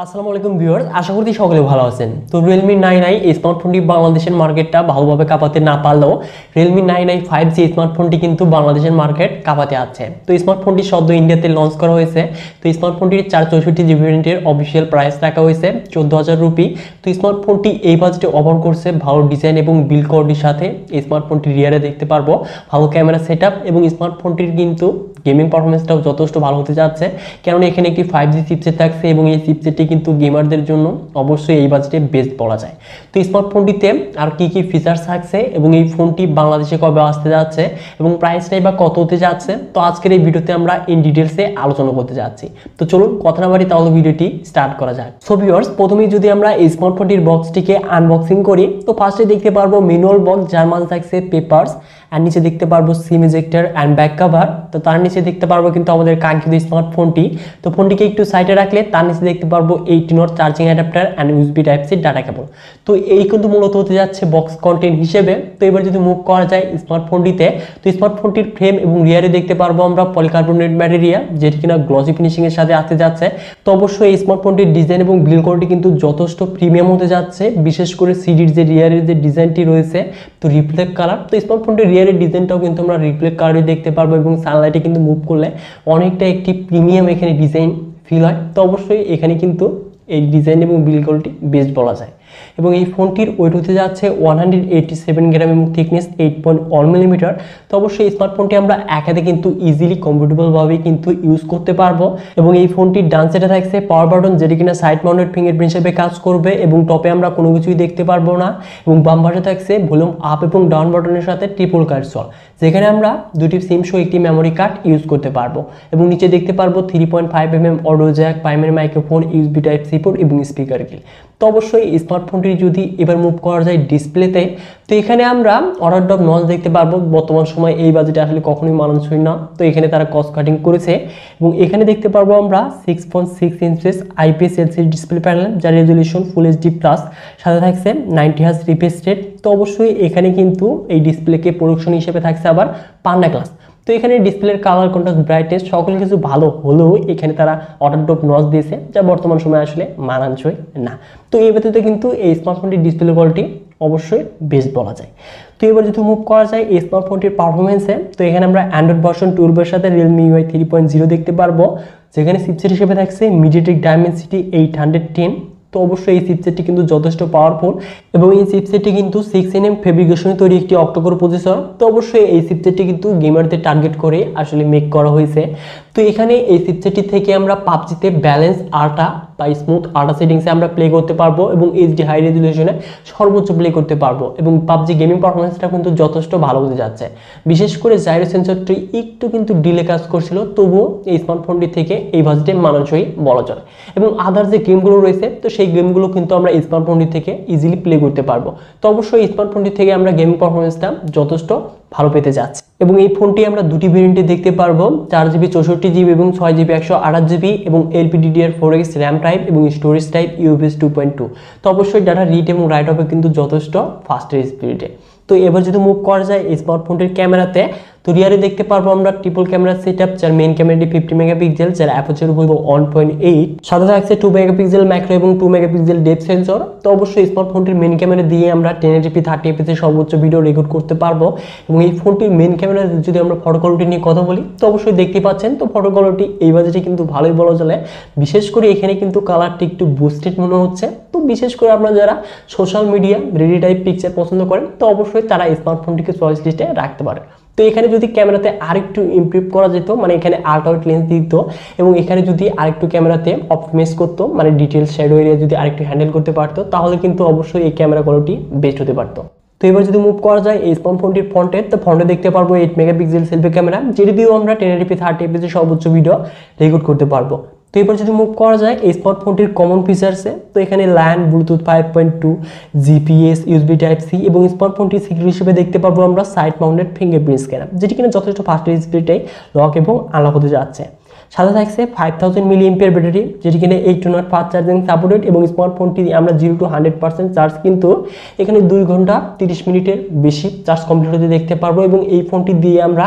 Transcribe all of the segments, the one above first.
আসসালামু আলাইকুম ভিউয়ার্স, আশা করি সকলে ভালো আছেন। তো Realme 9i এই স্মার্টফোনটি বাংলাদেশের মার্কেটটা ভালোভাবে কাঁপাতে না পারলেও Realme 9i 5G স্মার্টফোনটি কিন্তু বাংলাদেশের মার্কেট কাঁপাতে আছে। তো স্মার্টফোনটি সদ্য ইন্ডিয়াতে লঞ্চ করা হয়েছে। তো স্মার্টফোনটির 464GB ভেরিয়েন্টের অফিসিয়াল প্রাইস রাখা হয়েছে 14,000 রুপি। তো স্মার্টফোনটি এই বাজেটে অফার করছে ভালো ডিজাইন এবং বিল্ড কোয়ালিটির সাথে। এই স্মার্টফোনটি রিয়ারে দেখতে পারবো ভালো ক্যামেরা সেটআপ এবং স্মার্টফোনটির কিন্তু গেমিং পারফরমেন্সটাও যথেষ্ট ভালো হতে যাচ্ছে, কারণ এখানে একটি 5G চিপসেট থাকছে এবং এই চিপসেটটি কিন্তু গেমারদের জন্য অবশ্যই এই বাজেটে বেস্ট বলা যায়। তো স্মার্টফোনটিতে আর কি কি ফিচার্স থাকছে এবং এই ফোনটি বাংলাদেশে কবে আসতে যাচ্ছে এবং প্রাইসটাই বা কত হতে যাচ্ছে, তো আজকের এই ভিডিওতে আমরা ইন ডিটেলসে আলোচনা করতে যাচ্ছি। তো চলুন কথা না বাড়ি তাহলে ভিডিওটি স্টার্ট করা যাক। সো ভিউয়ার্স, প্রথমেই যদি আমরা এই স্মার্টফোনটির বক্সটিকে আনবক্সিং করি, তো ফার্স্টে দেখতে পারবো ম্যানুয়াল বক্স, যার মাঝে থাকছে পেপারস, আর নিচে দেখতে পারবো সিম ইজেক্টর অ্যান্ড ব্যাক কভার। তো তার নিচে দেখতে পারবো কিন্তু আমাদের কাঙ্ক্ষিত স্মার্টফোনটি। তো ফোনটিকে একটু সাইডে রাখলে তার নিচে দেখতে পারবো 18 watt charging adapter and USB type C data cable. তো এই কিন্তু মূলত হতে যাচ্ছে বক্স কন্টেন্ট হিসেবে। তো এবার যদি মুভ করা যায় স্মার্টফোনটিতে, তো স্মার্টফোনটির ফ্রেম এবং রিয়ারে দেখতে পারবো আমরা পলিকার্বনেট ম্যাটেরিয়াল, যেটি কিনা গ্লসি ফিনিশিং এর সাথে আসতে যাচ্ছে। তো অবশ্যই এই স্মার্টফোনটির ডিজাইন এবং বিল্ড কোয়ালিটি কিন্তু যথেষ্ট প্রিমিয়াম হতে যাচ্ছে, বিশেষ করে সিডির যে রিয়ারের যে ডিজাইনটি রয়েছে, তো রিফ্লেক্ট কালার। তো স্মার্টফোনটির রিয়ারের ডিজাইনটাও কিন্তু আমরা রিফ্লেক্ট কালারে দেখতে পারবো এবং সানলাইটে কিন্তু মুভ করলে অনেকটা একটি প্রিমিয়াম এখানে ডিজাইন ফিল হয়। তো অবশ্যই এখানে কিন্তু এই ডিজাইন এবং বিল্ড কোয়ালিটি বেস্ট বলা যায়। এবং এই ফোনটির ওয়েট হতে যাচ্ছে 187 গ্রাম এবং থিকনেস 8.1 মিলিমিটার। তো অবশ্যই এই স্মার্টফোনটি আমরা এক হাতে কিন্তু ইজিলি কমফোর্টেবলভাবে কিন্তু ইউজ করতে পারবো। এবং এই ফোনটির ডান সাইডে থাকছে পাওয়ার বাটন, যেটি কিনা সাইড মাউন্টেড ফিঙ্গারপ্রিন্ট হিসেবে কাজ করবে এবং টপে আমরা কোনো কিছুই দেখতে পারবো না। এবং বাম পাশে থাকছে ভলিউম আপ এবং ডাউন বাটনের সাথে ট্রিপল কার্সর, যেখানে আমরা দুটি সিম সহ একটি মেমোরি কার্ড ইউজ করতে পারবো। এবং নিচে দেখতে পারবো 3.5mm audio jack, primary microphone, USB type C port এবং স্পিকার কিল। তো অবশ্যই স্মার্টফোনটি যদি এবার মুভ করা যায় ডিসপ্লেতে, তো এখানে আমরা অর্ডার ডব নচ দেখতে পারবো। বর্তমান সময় এই বাজেটে আসলে কখনোই মানানসই না, তো এখানে তারা কস্ট কাটিং করেছে। এবং এখানে দেখতে পারবো আমরা 6.6 inches IPS LCD display panel, যার রেজলিউশন ফুল HD প্লাস, সাথে থাকছে 90 হার্জ রিফ্রেশ রেট। তো অবশ্যই এখানে কিন্তু এই ডিসপ্লেকে প্রোডাকশন হিসেবে থাকছে আবার পান্ডা গ্লাস। তো এখানে ডিসপ্লের কালার, কন্ট্রাস্ট, ব্রাইটনেস সকল কিছু ভালো হলেও এখানে তারা অটো ডপ নচ দিয়েছে, যা বর্তমান সময়ে আসলে মানানসই না। তো এই ব্যতীত কিন্তু এই স্মার্টফোনটির ডিসপ্লে কোয়ালিটি অবশ্যই বেস্ট বলা যায়। তো এবার যদি মুভ করা যায় এই স্মার্টফোনটির পারফরমেন্সে, তো এখানে আমরা অ্যান্ড্রয়েড ভার্সন 12 এর সাথে Realme UI 3.0 দেখতে পারবো, যেখানে চিপসেট হিসেবে থাকছে MediaTek Dimensity 810। তো অবশ্যই এই চিপসেটটি কিন্তু যথেষ্ট পাওয়ারফুল এবং এই চিপসেটটি কিন্তু 6nm ফেব্রিকেশনে তৈরি একটি অক্টোকোর প্রসেসর। তো অবশ্যই এই চিপসেটটি কিন্তু গেমারদের টার্গেট করে আসলে মেক করা হয়েছে। তো এখানে এই চিপসেটটি থেকে আমরা পাবজিতে ব্যালেন্স আল্ট্রা বা স্মুথ আল্ট্রা সেটিংসে আমরা প্লে করতে পারবো এবং HD হাই রেজলিউশনে সর্বোচ্চ প্লে করতে পারবো। এবং পাবজি গেমিং পারফরমেন্সটা কিন্তু যথেষ্ট ভালো হতে যাচ্ছে। বিশেষ করে জাইরো সেন্সরটি একটু কিন্তু ডিলে কাজ করছিল, তবুও এই স্মার্টফোনটি থেকে এই বাজেটে মানানসই বলা চলে। এবং আদার যে গেমগুলো রয়েছে, তো সেই গেমগুলো কিন্তু আমরা স্মার্টফোনটি থেকে ইজিলি প্লে করতে পারবো। তো অবশ্যই স্মার্টফোনটি থেকে আমরা গেমিং পারফরমেন্সটা যথেষ্ট ভালো পেতে যাচ্ছি। এবং এই ফোনটি আমরা দুটি ভেরিয়েন্টে দেখতে পারবো, 4GB 64GB এবং 6GB 128GB এবং LPDDR4X র্যাম টাইপ এবং স্টোরেজ টাইপ UFS 2.2। তো অবশ্যই ডাটা রিড এবং রাইট হবে কিন্তু যথেষ্ট ফাস্টের স্পিডে। তো এবার যদি মুভ করা যায় এই স্মার্টফোনটির ক্যামেরাতে, তো রিয়ারে দেখতে পারবো আমরা ট্রিপল ক্যামেরা সেটআপ, যার মেইন ক্যামেরাটি 50 মেগাপিক্সেল, যার অ্যাপারচার বলবো 1.8, সাথে থাকছে 2 মেগাপিক্সেল ম্যাক্রো এবং 2 মেগাপিক্সেল ডেপথ সেন্সর। তো অবশ্যই স্মার্টফোনটির মেইন ক্যামেরা দিয়ে আমরা 1080p 30fps এর সর্বোচ্চ ভিডিও রেকর্ড করতে পারবো। এবং এই ফোনটির মেইন ক্যামেরা যদি আমরা ফটো কোয়ালিটি নিয়ে কথা বলি, তো অবশ্যই দেখতে পাচ্ছেন তো ফটো কোয়ালিটি এই বাজেটে কিন্তু ভালোই বলা চলে। বিশেষ করে এখানে কিন্তু কালারটি একটু বুস্টেড মনে হচ্ছে। তো বিশেষ করে আপনারা যারা social media ready type picture পছন্দ করেন, তো অবশ্যই তারা স্মার্টফোনটিকে চয়েস লিস্টে রাখতে পারেন। তো এখানে যদি ক্যামেরাতে আরেকটু ইমপ্রুভ করা যেত, মানে এখানে আল্ট্রা ওয়াইড লেন্স দিত এবং এখানে যদি আরেকটু ক্যামেরাতে অপটিমাইজ করতো, মানে ডিটেলস শ্যাডো এরিয়া যদি আরেকটু হ্যান্ডেল করতে পারতো, তাহলে কিন্তু অবশ্যই এই ক্যামেরা কোয়ালিটি বেস্ট হতে পারতো। তো এবার যদি মুভ করা যায় এই স্মার্টফোনটির ফ্রন্টে, তো ফ্রন্টে দেখতে পারবো 8 মেগাপিক্সেল সেলফি ক্যামেরা, যেটি দিয়েও আমরা 1080p 30fps এর সর্বোচ্চ ভিডিও রেকর্ড করতে পারবো। তো এবার যদি মুভ করা যায় এই স্মার্টফোনটির কমন ফিচার্সে, তো এখানে LAN, Bluetooth 5.2, GPS, USB type C এবং স্মার্টফোনটির সিকিউরিটি হিসেবে দেখতে পারবো আমরা সাইড মাউন্টেড ফিঙ্গারপ্রিন্ট স্ক্যানার, যেটি কিনা যথেষ্ট ফাস্টের স্পিডে লক এবং আনলক হতে যাচ্ছে। সাথে থাকছে 5000 mAh ব্যাটারি, যেটি কিনা 18 ওয়াট ফাস্ট চার্জিং সাপোর্টেড। এবং স্মার্টফোনটি আমরা 0 to 100% চার্জ কিন্তু এখানে 2 ঘন্টা 30 মিনিটের বেশি চার্জ কমপ্লিট হতে দেখতে পারবো। এবং এই ফোনটি দিয়ে আমরা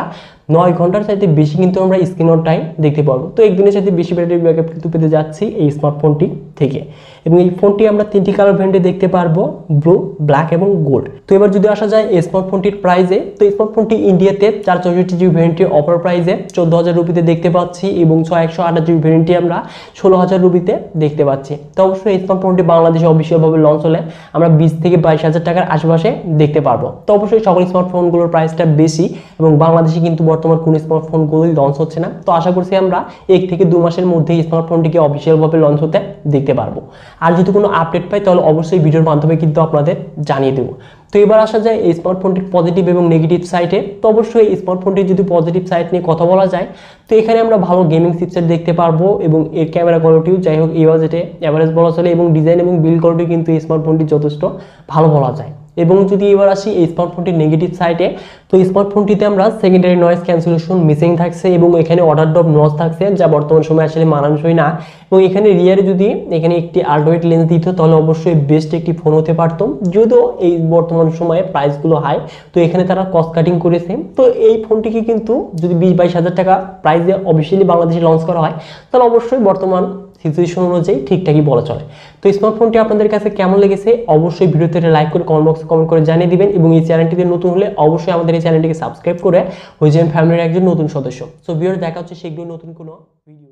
9 ঘন্টার চাইতে বেশি কিন্তু আমরা স্ক্রিন অন টাইম দেখতে পারবো। তো একদিনের সাথে বেশি ব্যাটারি ব্যাকআপ কিন্তু পেতে যাচ্ছি এই স্মার্টফোনটি থেকে। এবং এই ফোনটি আমরা 3টি কালার ভ্যারিয়েন্টে দেখতে পারবো, ব্লু, ব্ল্যাক এবং গোল্ড। তো এবার যদি আসা যায় এই স্মার্টফোনটির প্রাইসে, তো স্মার্টফোনটি ইন্ডিয়াতে 464GB ভ্যারিয়েন্টটি অফার প্রাইসে 14,000 রুপিতে দেখতে পাচ্ছি এবং 6128GB ভ্যারিয়েন্টটি আমরা 16,000 রুপিতে দেখতে পাচ্ছি। তো অবশ্যই এই স্মার্টফোনটি বাংলাদেশে অফিসিয়ালভাবে লঞ্চ হলে আমরা 20 থেকে 22,000 টাকার আশেপাশে দেখতে পারবো। তো অবশ্যই সকল স্মার্টফোনগুলোর প্রাইসটা বেশি এবং বাংলাদেশে কিন্তু বর্তমান কোন স্মার্টফোনগুলোই লঞ্চ হচ্ছে না। তো আশা করছি আমরা 1 থেকে 2 মাসের মধ্যে স্মার্টফোনটিকে অফিসিয়ালভাবে লঞ্চ হতে দেখতে পারবো। আর যদি কোনো আপডেট পাই তাহলে অবশ্যই ভিডিওর মাধ্যমে কিন্তু আপনাদের জানিয়ে দেবো। তো এবার আসা যায় এই স্মার্টফোনটির পজিটিভ এবং নেগেটিভ সাইডে। তো অবশ্যই এই স্মার্টফোনটির যদি পজিটিভ সাইড নিয়ে কথা বলা যায়, তো এখানে আমরা ভালো গেমিং চিপসেট দেখতে পারবো এবং এর ক্যামেরা কোয়ালিটিও যাই হোক এই বাজেটে অ্যাভারেজ বলা চলে এবং ডিজাইন এবং বিল্ড কোয়ালিটি কিন্তু এই স্মার্টফোনটি যথেষ্ট ভালো বলা যায়। এবং যদি এবার আসি এই স্মার্টফোনটির নেগেটিভ সাইডে, তো স্মার্টফোনটিতে আমরা সেকেন্ডারি নয়েজ ক্যান্সেলেশন মিসিং থাকছে এবং এখানে অর্ডার ড্রপ নয়েজ থাকছে, যা বর্তমান সময়ে আসলে মানানসই না। এবং এখানে রিয়ারে যদি এখানে একটি আল্ট্রাওয়াইড লেন্স দিত তাহলে অবশ্যই বেস্ট একটি ফোন হতে পারতো। যদিও এই বর্তমান সময়ে প্রাইসগুলো হাই, তো এখানে তারা কস্ট কাটিং করেছে। তো এই ফোনটিকে কিন্তু যদি 20-22 হাজার টাকা প্রাইসে অফিসিয়ালি বাংলাদেশে লঞ্চ করা হয় তাহলে অবশ্যই বর্তমান সিচুয়েশন অনুযায়ী ঠিকঠাকই বলা চলে। তো স্মার্টফোনটি আপনাদের কাছে কেমন লেগেছে অবশ্যই ভিডিওতে লাইক করে কমেন্ট বক্সে কমেন্ট করে জানিয়ে দিবেন এবং এই চ্যানেলটিতে নতুন হলে অবশ্যই আমাদের এই চ্যানেলটিকে সাবস্ক্রাইব করে হয়ে যাবেন ফ্যামিলির একজন নতুন সদস্য। সো ভিডিওতে দেখা হচ্ছে শীঘ্রই নতুন কোনো ভিডিও।